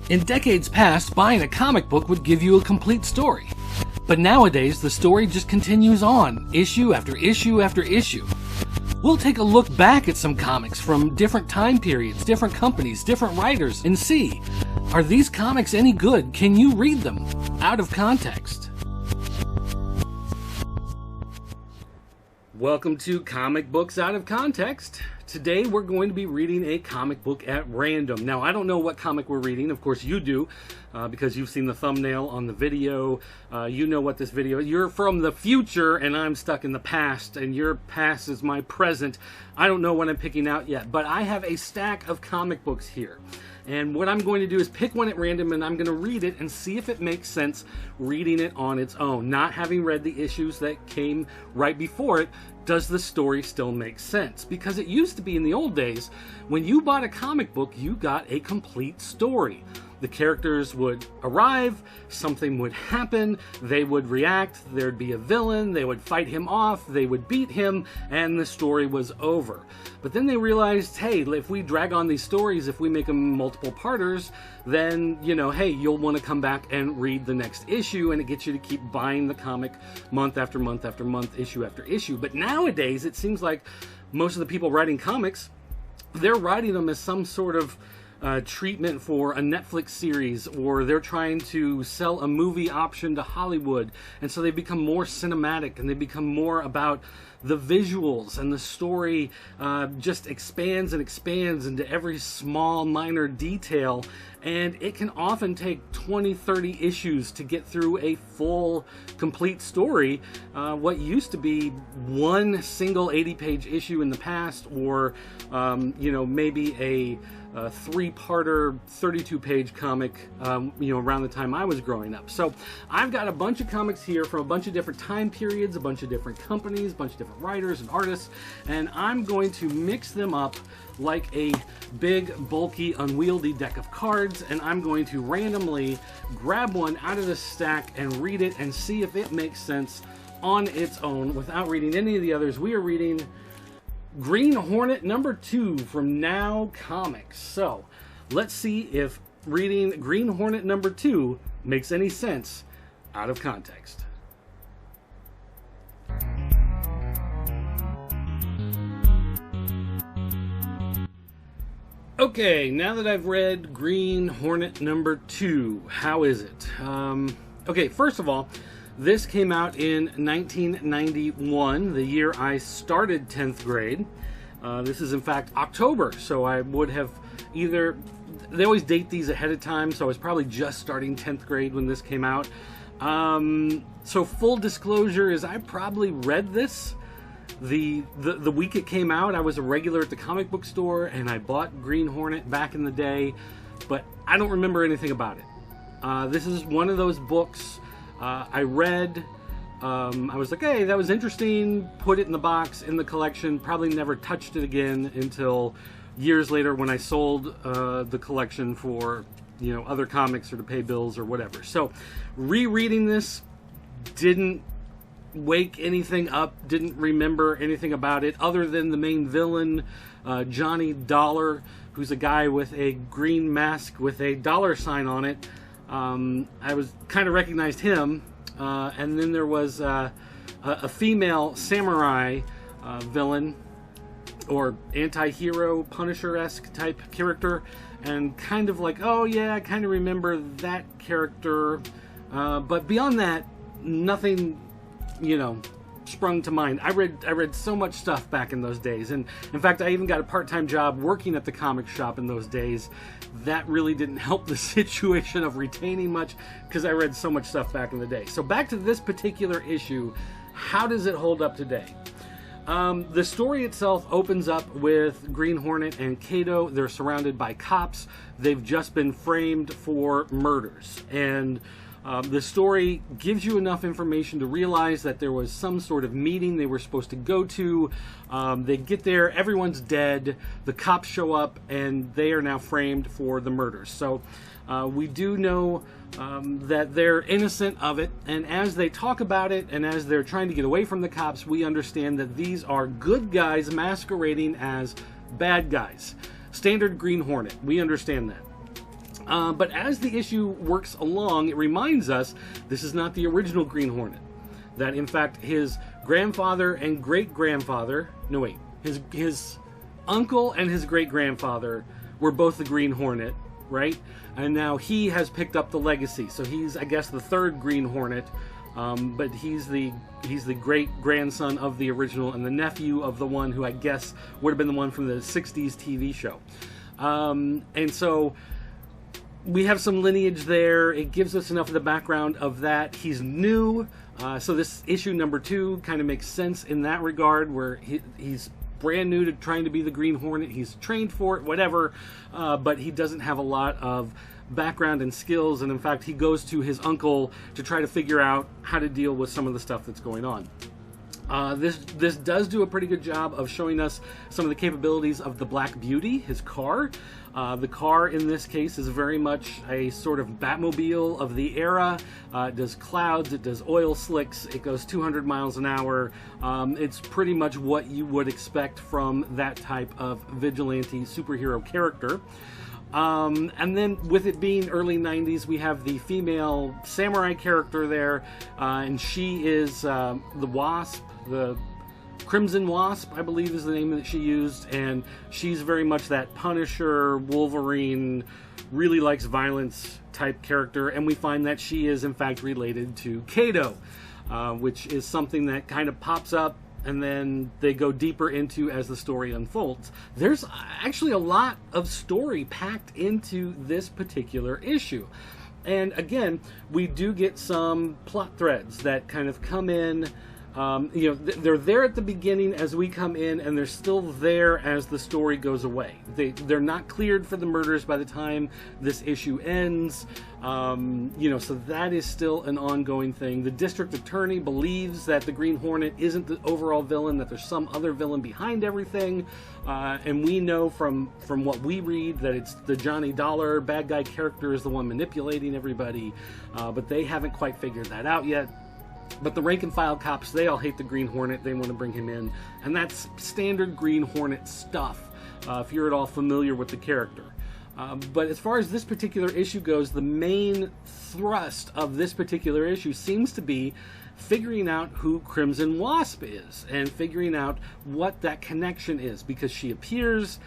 In decades past, buying a comic book would give you a complete story. But nowadays, the story just continues on, issue after issue after issue. We'll take a look back at some comics from different time periods, different companies, different writers, and see, are these comics any good? Can you read them out of context? Welcome to Comic Books Out of Context. Today we're going to be reading a comic book at random. Now, I don't know what comic we're reading. Of course you do, because you've seen the thumbnail on the video. You know what this video is. You're from the future and I'm stuck in the past, and your past is my present. I don't know what I'm picking out yet, but I have a stack of comic books here. And what I'm going to do is pick one at random, and I'm going to read it and see if it makes sense reading it on its own. Not having read the issues that came right before it, does the story still make sense? Because it used to be in the old days, when you bought a comic book, you got a complete story. The characters would arrive, something would happen, they would react, there'd be a villain, they would fight him off, they would beat him, and the story was over. But then they realized, hey, if we drag on these stories, if we make them multiple parters, then, hey, you'll want to come back and read the next issue, and it gets you to keep buying the comic month after month after month, issue after issue. But nowadays, it seems like most of the people writing comics, they're writing them as some sort of treatment for a Netflix series, or they're trying to sell a movie option to Hollywood, and so they become more cinematic and they become more about the visuals, and the story just expands and expands into every small minor detail, and it can often take 20-30 issues to get through a full complete story. What used to be one single 80-page issue in the past, or maybe a three-parter 32-page comic around the time I was growing up. So I've got a bunch of comics here from a bunch of different time periods, a bunch of different companies, a bunch of different writers and artists, and I'm going to mix them up like a big, bulky, unwieldy deck of cards, and I'm going to randomly grab one out of the stack and read it and see if it makes sense on its own without reading any of the others. We are reading Green Hornet number 2 from Now Comics. So let's see if reading Green Hornet number 2 makes any sense out of context. Okay, now that I've read Green Hornet number 2, how is it? Okay, first of all, this came out in 1991, the year I started 10th grade. This is in fact October, so I would have either, they always date these ahead of time, so I was probably just starting 10th grade when this came out. So full disclosure is I probably read this the week it came out. I was a regular at the comic book store, and I bought Green Hornet back in the day, but I don't remember anything about it. This is one of those books I read, I was like, hey, that was interesting, put it in the box, in the collection, probably never touched it again until years later when I sold the collection for, other comics or to pay bills or whatever. So, rereading this didn't wake anything up, didn't remember anything about it other than the main villain, Johnny Dollar, who's a guy with a green mask with a dollar sign on it. I was kind of recognized him, and then there was a female samurai villain, or anti-hero, Punisher-esque type character, and kind of like, oh yeah, I kind of remember that character, but beyond that, nothing, sprung to mind. I read so much stuff back in those days, and in fact I even got a part-time job working at the comic shop in those days. That really didn't help the situation of retaining much, because I read so much stuff back in the day. So back to this particular issue, how does it hold up today? The story itself opens up with Green Hornet and Kato. They're surrounded by cops. They've just been framed for murders, and the story gives you enough information to realize that there was some sort of meeting they were supposed to go to. They get there, everyone's dead, the cops show up, and they are now framed for the murders. So we do know that they're innocent of it, and as they talk about it and as they're trying to get away from the cops, we understand that these are good guys masquerading as bad guys. Standard Green Hornet, we understand that. But as the issue works along, it reminds us this is not the original Green Hornet. That, in fact, his grandfather and great-grandfather... No, wait. His uncle and his great-grandfather were both the Green Hornet, right? And now he has picked up the legacy. So he's, I guess, the third Green Hornet. But he's the great-grandson of the original and the nephew of the one who I guess would have been the one from the 60s TV show. And so we have some lineage there. It gives us enough of the background of that. He's new, so this issue number 2 kind of makes sense in that regard, where he's brand new to trying to be the Green Hornet. He's trained for it, whatever, but he doesn't have a lot of background and skills, and in fact he goes to his uncle to try to figure out how to deal with some of the stuff that's going on. This does do a pretty good job of showing us some of the capabilities of the Black Beauty, his car. The car in this case is very much a sort of Batmobile of the era. It does clouds, it does oil slicks, it goes 200 miles an hour. It's pretty much what you would expect from that type of vigilante superhero character. And then with it being early 90s, we have the female samurai character there, and she is the Wasp, the Crimson Wasp, I believe is the name that she used, and she's very much that Punisher, Wolverine, really likes violence type character, and we find that she is in fact related to Kato, which is something that kind of pops up and then they go deeper into as the story unfolds. There's actually a lot of story packed into this particular issue. And again, we do get some plot threads that kind of come in. You know, they're there at the beginning as we come in, and they're still there as the story goes away. They're not cleared for the murders by the time this issue ends. You know, so that is still an ongoing thing. The district attorney believes that the Green Hornet isn't the overall villain, that there's some other villain behind everything. And we know from what we read that it's the Johnny Dollar bad guy character is the one manipulating everybody. But they haven't quite figured that out yet. But the rank and file cops, they all hate the Green Hornet. They want to bring him in. And that's standard Green Hornet stuff, if you're at all familiar with the character. But as far as this particular issue goes, the main thrust of this particular issue seems to be figuring out who Crimson Wasp is and figuring out what that connection is, because she appears,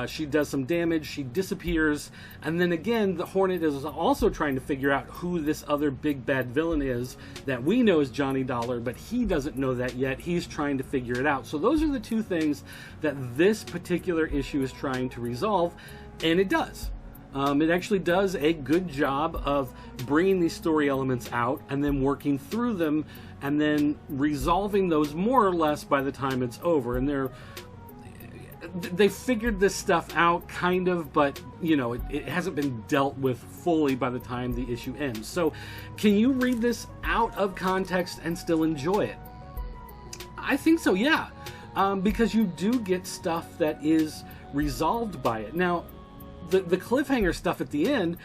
she does some damage, she disappears, and then again the Hornet is also trying to figure out who this other big bad villain is that we know is Johnny Dollar, but he doesn't know that yet. He's trying to figure it out. So those are the two things that this particular issue is trying to resolve, and it does. It actually does a good job of bringing these story elements out and then working through them and then resolving those more or less by the time it's over. And they figured this stuff out kind of, but you know, it hasn't been dealt with fully by the time the issue ends. So can you read this out of context and still enjoy it? I think so, yeah. Because you do get stuff that is resolved by it. Now, the cliffhanger stuff at the end,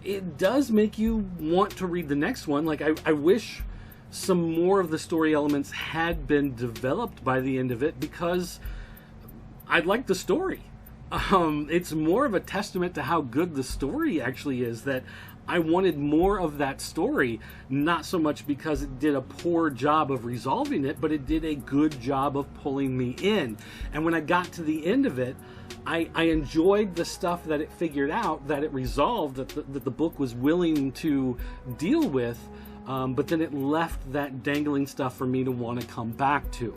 it does make you want to read the next one. Like, I wish some more of the story elements had been developed by the end of it, because I like the story. It's more of a testament to how good the story actually is that I wanted more of that story, not so much because it did a poor job of resolving it, but it did a good job of pulling me in. And when I got to the end of it, I enjoyed the stuff that it figured out, that it resolved, that the book was willing to deal with, but then it left that dangling stuff for me to want to come back to.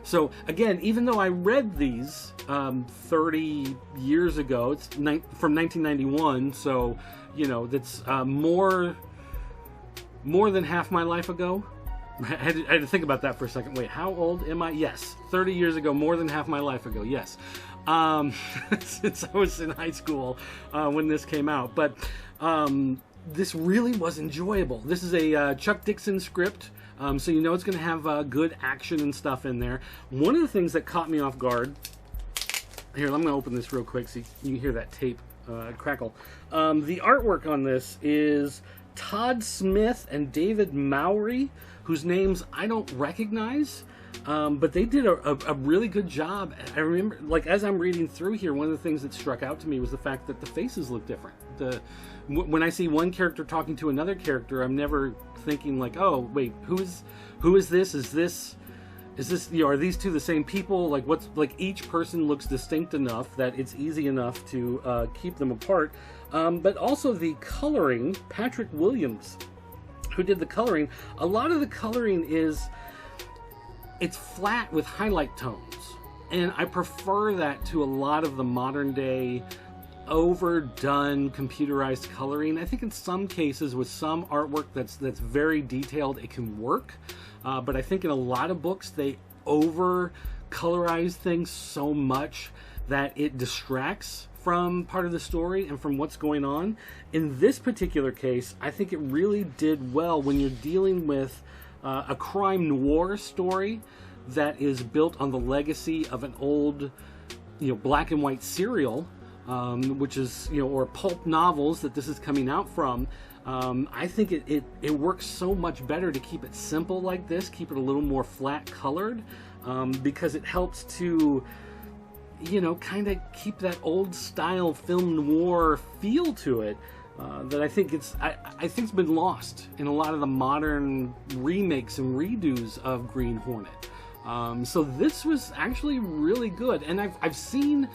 So again, even though I read these 30 years ago, it's from 1991, so you know, that's more than half my life ago. I had to think about that for a second. Wait, how old am I? Yes, 30 years ago, more than half my life ago, yes. Since I was in high school when this came out. But this really was enjoyable. This is a Chuck Dixon script, so you know it's going to have good action and stuff in there. One of the things that caught me off guard, here, I'm going to open this real quick so you can hear that tape crackle. The artwork on this is Todd Smith and David Mowry, whose names I don't recognize. But they did a really good job. I remember, like, as I'm reading through here, one of the things that struck out to me was the fact that the faces look different. When I see one character talking to another character, I'm never thinking like, oh, wait, who is this? Is this, you know, are these two the same people? Like, each person looks distinct enough that it's easy enough to keep them apart. But also the coloring, Patrick Williams, who did the coloring, a lot of the coloring it's flat with highlight tones. And I prefer that to a lot of the modern day overdone computerized coloring. I think in some cases with some artwork that's very detailed, it can work. But I think in a lot of books, they over colorize things so much that it distracts from part of the story and from what's going on. In this particular case, I think it really did well when you're dealing with a crime noir story that is built on the legacy of an old, you know, black and white serial, which is, you know, or pulp novels that this is coming out from. I think it works so much better to keep it simple like this, keep it a little more flat colored, because it helps to, you know, kind of keep that old style film noir feel to it. That I think it's been lost in a lot of the modern remakes and redos of Green Hornet. So this was actually really good, and I've seen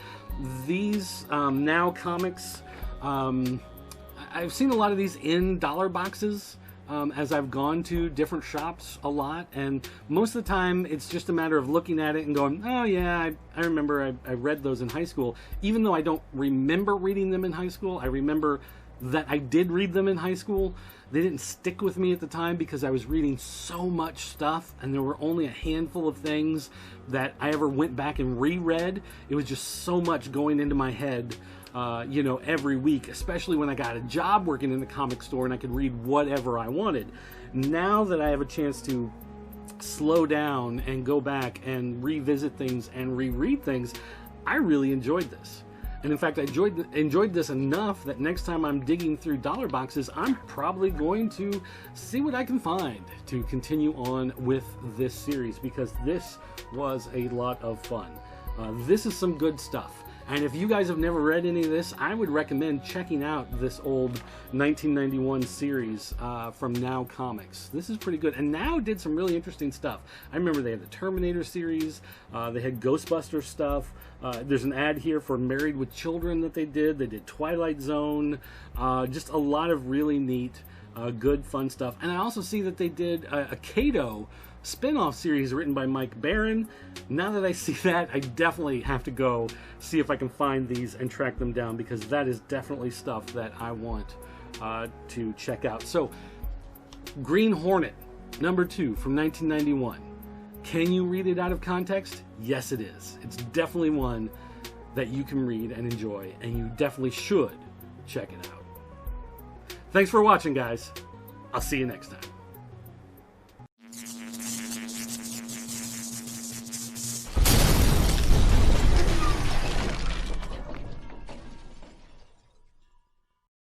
these now comics. I've seen a lot of these in dollar boxes as I've gone to different shops a lot, and most of the time it's just a matter of looking at it and going, oh yeah, I remember I read those in high school. Even though I don't remember reading them in high school, I remember that I did read them in high school. They didn't stick with me at the time because I was reading so much stuff, and there were only a handful of things that I ever went back and reread. It was just so much going into my head, you know, every week, especially when I got a job working in the comic store and I could read whatever I wanted. Now that I have a chance to slow down and go back and revisit things and reread things, I really enjoyed this. And in fact, I enjoyed this enough that next time I'm digging through dollar boxes, I'm probably going to see what I can find to continue on with this series, because this was a lot of fun. This is some good stuff. And if you guys have never read any of this, I would recommend checking out this old 1991 series from Now Comics. This is pretty good. And Now did some really interesting stuff. I remember they had the Terminator series. They had Ghostbusters stuff. There's an ad here for Married with Children that they did. They did Twilight Zone. Just a lot of really neat, good, fun stuff. And I also see that they did a Kato spin-off series written by Mike Barron. Now that I see that, I definitely have to go see if I can find these and track them down, because that is definitely stuff that I want to check out. So, Green Hornet, number 2 from 1991. Can you read it out of context? Yes, it is. It's definitely one that you can read and enjoy, and you definitely should check it out. Thanks for watching, guys. I'll see you next time.